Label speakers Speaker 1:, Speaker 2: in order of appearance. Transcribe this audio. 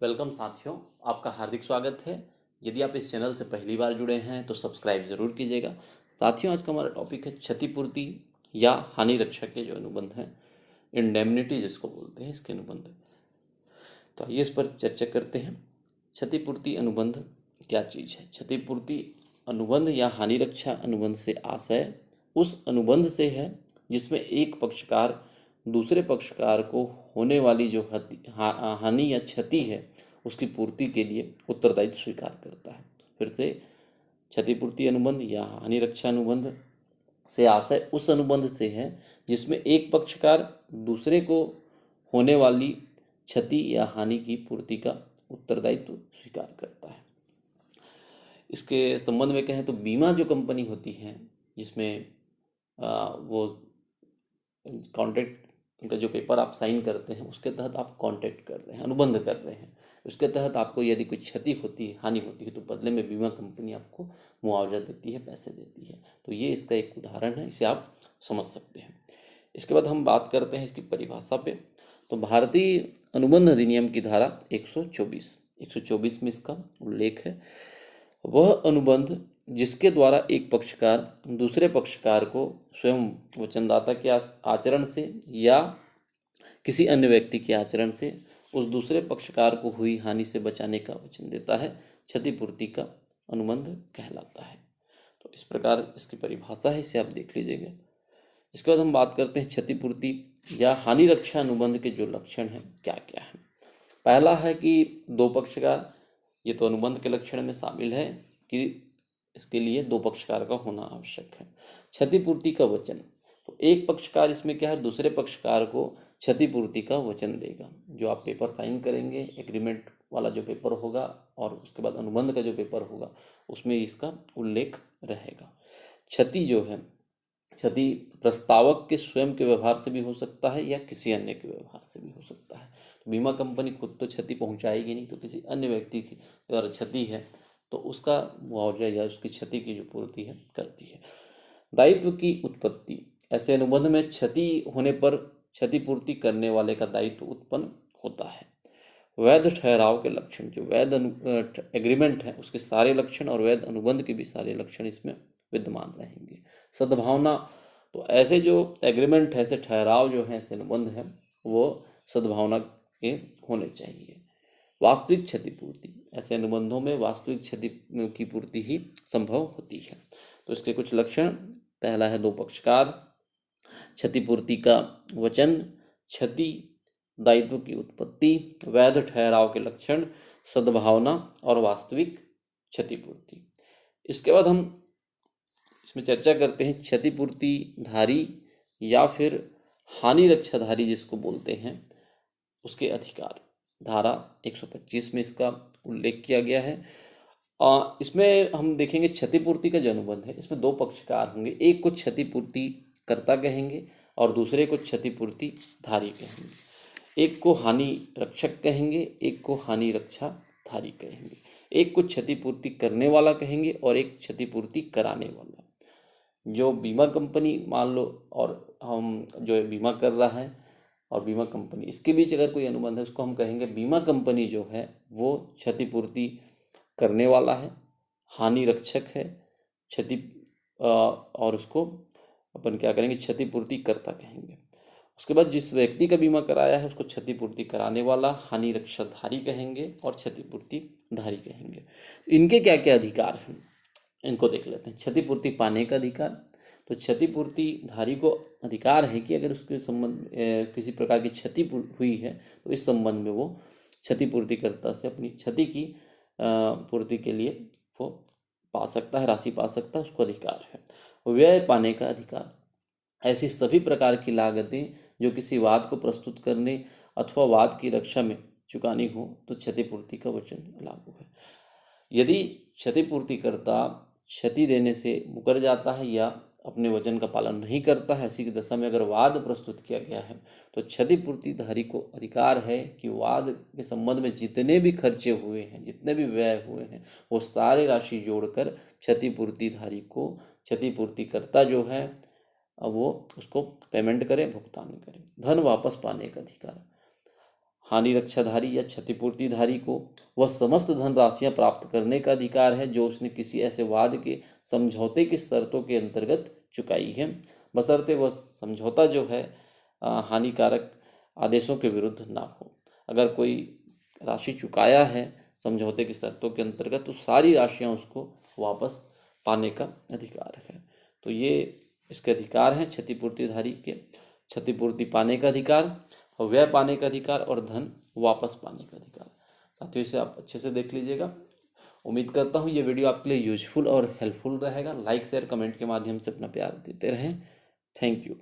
Speaker 1: Welcome साथियों, आपका हार्दिक स्वागत है। यदि आप इस चैनल से पहली बार जुड़े हैं तो सब्सक्राइब ज़रूर कीजिएगा। साथियों, आज का हमारा टॉपिक है क्षतिपूर्ति या हानि रक्षा के जो अनुबंध हैं, इंडेमनिटी जिसको बोलते हैं, इसके अनुबंध। तो आइए इस पर चर्चा करते हैं। क्षतिपूर्ति अनुबंध क्या चीज़ है? क्षतिपूर्ति अनुबंध या हानि रक्षा अनुबंध से आशय उस अनुबंध से है जिसमें एक पक्षकार दूसरे पक्षकार को होने वाली जो हानि या क्षति है उसकी पूर्ति के लिए उत्तरदायित्व स्वीकार करता है। फिर से, क्षतिपूर्ति अनुबंध या हानि रक्षा अनुबंध से आशय उस अनुबंध से है जिसमें एक पक्षकार दूसरे को होने वाली क्षति या हानि की पूर्ति का उत्तरदायित्व स्वीकार करता है। इसके संबंध में कहें तो बीमा जो कंपनी होती है जिसमें वो कॉन्ट्रैक्ट का जो पेपर आप साइन करते हैं उसके तहत आप कॉन्ट्रैक्ट कर रहे हैं, अनुबंध कर रहे हैं। उसके तहत आपको यदि कोई क्षति होती है, हानि होती है, तो बदले में बीमा कंपनी आपको मुआवजा देती है, पैसे देती है। तो ये इसका एक उदाहरण है, इसे आप समझ सकते हैं। इसके बाद हम बात करते हैं इसकी परिभाषा पे। तो भारतीय अनुबंध अधिनियम की धारा 124 में इसका उल्लेख है। वह अनुबंध जिसके द्वारा एक पक्षकार दूसरे पक्षकार को स्वयं वचनदाता के आचरण से या किसी अन्य व्यक्ति के आचरण से उस दूसरे पक्षकार को हुई हानि से बचाने का वचन देता है, क्षतिपूर्ति का अनुबंध कहलाता है। तो इस प्रकार इसकी परिभाषा है, इसे आप देख लीजिएगा। इसके बाद हम बात करते हैं क्षतिपूर्ति या हानि रक्षा अनुबंध के जो लक्षण हैं क्या क्या है। पहला है कि दो पक्षकार, ये तो अनुबंध के लक्षण में शामिल है कि इसके लिए दो पक्षकार का होना आवश्यक है। क्षतिपूर्ति का वचन, तो एक पक्षकार इसमें क्या है, दूसरे पक्षकार को क्षतिपूर्ति का वचन देगा। जो आप पेपर साइन करेंगे, एग्रीमेंट वाला जो पेपर होगा और उसके बाद अनुबंध का जो पेपर होगा, उसमें इसका उल्लेख रहेगा। क्षति जो है, क्षति प्रस्तावक के स्वयं के व्यवहार से भी हो सकता है या किसी अन्य के व्यवहार से भी हो सकता है। तो बीमा कंपनी खुद तो क्षति पहुंचाएगी नहीं, तो किसी अन्य व्यक्ति की अगर क्षति है तो उसका मुआवजा या उसकी क्षति की जो पूर्ति है करती है। दायित्व की उत्पत्ति, ऐसे अनुबंध में क्षति होने पर क्षतिपूर्ति करने वाले का दायित्व उत्पन्न होता है। वैध ठहराव के लक्षण, जो वैध एग्रीमेंट है उसके सारे लक्षण और वैध अनुबंध के भी सारे लक्षण इसमें विद्यमान रहेंगे। सद्भावना, तो ऐसे जो एग्रीमेंट है, ऐसे ठहराव जो है, ऐसे अनुबंध है, वो सद्भावना के होने चाहिए। वास्तविक क्षतिपूर्ति, ऐसे अनुबंधों में वास्तविक क्षति की पूर्ति ही संभव होती है। तो इसके कुछ लक्षण, पहला है दो पक्षकार, क्षतिपूर्ति का वचन, क्षति दायित्व की उत्पत्ति, वैध ठहराव के लक्षण, सद्भावना और वास्तविक क्षतिपूर्ति। इसके बाद हम इसमें चर्चा करते हैं क्षतिपूर्ति धारी या फिर हानि रक्षाधारी जिसको बोलते हैं, उसके अधिकार। धारा 125 में इसका उल्लेख किया गया है। इसमें हम देखेंगे क्षतिपूर्ति का जो अनुबंध है, इसमें दो पक्षकार होंगे। एक को क्षतिपूर्ति कर्ता कहेंगे और दूसरे को क्षतिपूर्ति धारी कहेंगे। एक को हानि रक्षक कहेंगे, एक को हानि रक्षा धारी कहेंगे। एक को क्षतिपूर्ति करने वाला कहेंगे और एक क्षतिपूर्ति कराने वाला। जो बीमा कंपनी मान लो, और हम जो बीमा कर रहा है और बीमा कंपनी, इसके बीच अगर कोई अनुबंध है उसको हम कहेंगे बीमा कंपनी जो है वो क्षतिपूर्ति करने वाला है, हानि रक्षक है, क्षति और उसको अपन क्या करेंगे, क्षतिपूर्ति कर्ता कहेंगे। उसके बाद जिस व्यक्ति का बीमा कराया है उसको क्षतिपूर्ति कराने वाला, हानि रक्षाधारी कहेंगे और क्षतिपूर्ति धारी कहेंगे। इनके क्या क्या अधिकार हैं इनको देख लेते हैं। क्षतिपूर्ति पाने का अधिकार, तो क्षतिपूर्ति धारी को अधिकार है कि अगर उसके संबंध किसी प्रकार की क्षति हुई है तो इस संबंध में वो क्षतिपूर्तिकर्ता से अपनी क्षति की पूर्ति के लिए वो पा सकता है, राशि पा सकता है, उसको अधिकार है। व्यय पाने का अधिकार, ऐसी सभी प्रकार की लागतें जो किसी वाद को प्रस्तुत करने अथवा वाद की रक्षा में चुकानी हो तो क्षतिपूर्ति का वचन लागू है। यदि क्षतिपूर्तिकर्ता क्षति देने से मुकर जाता है या अपने वचन का पालन नहीं करता है, ऐसी की दशा में अगर वाद प्रस्तुत किया गया है तो क्षतिपूर्तिधारी को अधिकार है कि वाद के संबंध में जितने भी खर्चे हुए हैं, जितने भी व्यय हुए हैं, वो सारी राशि जोड़कर क्षतिपूर्तिधारी को क्षतिपूर्तिकर्ता जो है अब वो उसको पेमेंट करे, भुगतान करे। धन वापस पाने का अधिकार, हानि रक्षाधारी या क्षतिपूर्तिधारी को वह समस्त धनराशियां प्राप्त करने का अधिकार है जो उसने किसी ऐसे वाद के समझौते की शर्तों के अंतर्गत चुकाई है, बशर्ते वह समझौता जो है हानिकारक आदेशों के विरुद्ध ना हो। अगर कोई राशि चुकाया है समझौते की शर्तों के अंतर्गत तो सारी राशियां उसको वापस पाने का अधिकार है। तो ये इसके अधिकार हैं क्षतिपूर्तिधारी के, क्षतिपूर्ति पाने का अधिकार और व्यय पाने का अधिकार और धन वापस पाने का अधिकार। साथियों इसे आप अच्छे से देख लीजिएगा। उम्मीद करता हूँ ये वीडियो आपके लिए यूजफुल और हेल्पफुल रहेगा। लाइक शेयर कमेंट के माध्यम से अपना प्यार देते रहें। Thank you.